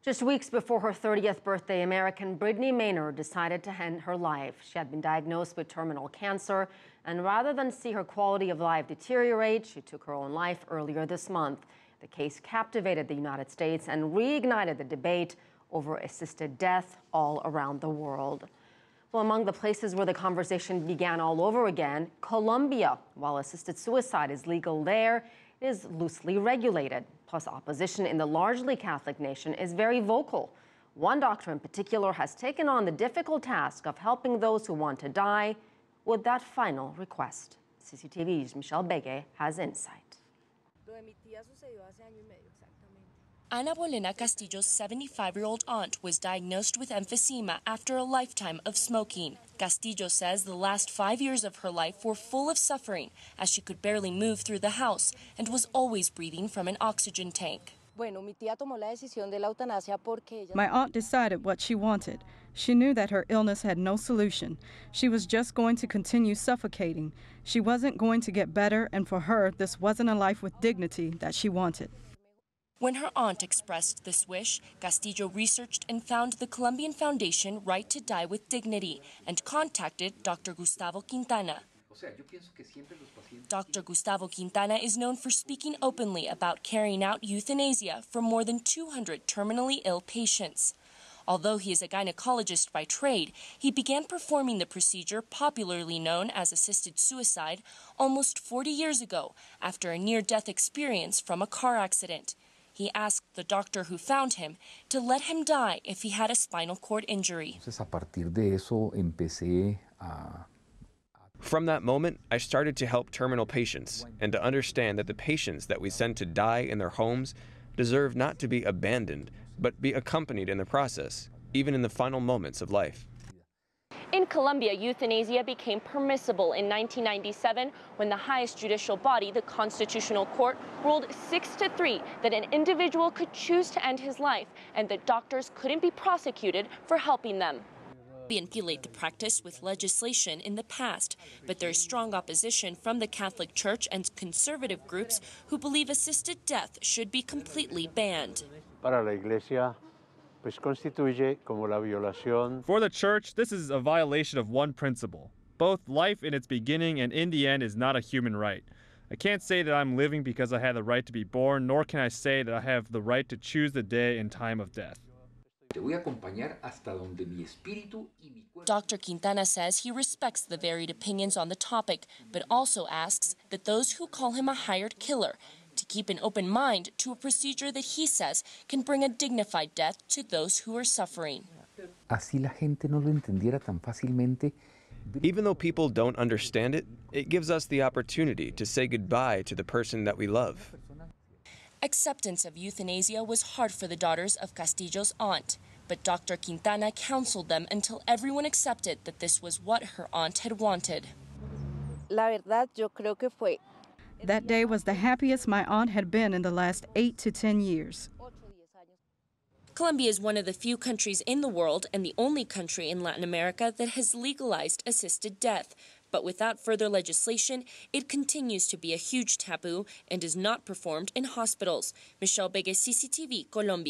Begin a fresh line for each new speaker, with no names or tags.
Just weeks before her 30th birthday, American Brittany Maynard decided to end her life. She had been diagnosed with terminal cancer, and rather than see her quality of life deteriorate, she took her own life earlier this month. The case captivated the United States and reignited the debate over assisted death all around the world. Well, among the places where the conversation began all over again, Colombia. While assisted suicide is legal there, it is loosely regulated. Plus, opposition in the largely Catholic nation is very vocal. One doctor in particular has taken on the difficult task of helping those who want to die with that final request. CCTV's Michelle Begue has insight.
Ana Bolena Castillo's 75-year-old aunt was diagnosed with emphysema after a lifetime of smoking. Castillo says the last 5 years of her life were full of suffering, as she could barely move through the house and was always breathing from an oxygen tank.
My aunt decided what she wanted. She knew that her illness had no solution. She was just going to continue suffocating. She wasn't going to get better, and for her, this wasn't a life with dignity that she wanted.
When her aunt expressed this wish, Castillo researched and found the Colombian foundation Right to Die with Dignity and contacted Dr. Gustavo Quintana. Dr. Gustavo Quintana is known for speaking openly about carrying out euthanasia for more than 200 terminally ill patients. Although he is a gynecologist by trade, he began performing the procedure popularly known as assisted suicide almost 40 years ago after a near-death experience from a car accident. He asked the doctor who found him to let him die if he had a spinal cord injury.
From that moment, I started to help terminal patients and to understand that the patients that we send to die in their homes deserve not to be abandoned, but be accompanied in the process, even in the final moments of life.
In Colombia, euthanasia became permissible in 1997 when the highest judicial body, the Constitutional Court, ruled 6-3 that an individual could choose to end his life and that doctors couldn't be prosecuted for helping them. We inflate the practice with legislation in the past, but there is strong opposition from the Catholic Church and conservative groups who believe assisted death should be completely banned.
Para la Iglesia, For
the Church, this is a violation of one principle. Both life in its beginning and in the end is not a human right. I can't say that I'm living because I had the right to be born, nor can I say that I have the right to choose the day and time of death.
Dr. Quintana says he respects the varied opinions on the topic, but also asks that those who call him a hired killer to keep an open mind to a procedure that he says can bring a dignified death to those who are suffering.
Even though people don't understand it, it gives us the opportunity to say goodbye to the person that we love.
Acceptance of euthanasia was hard for the daughters of Castillo's aunt, but Dr. Quintana counseled them until everyone accepted that this was what her aunt had wanted.
That day was the happiest my aunt had been in the last 8 to 10 years.
Colombia is one of the few countries in the world and the only country in Latin America that has legalized assisted death. But without further legislation, it continues to be a huge taboo and is not performed in hospitals. Michelle Begue, CCTV, Colombia.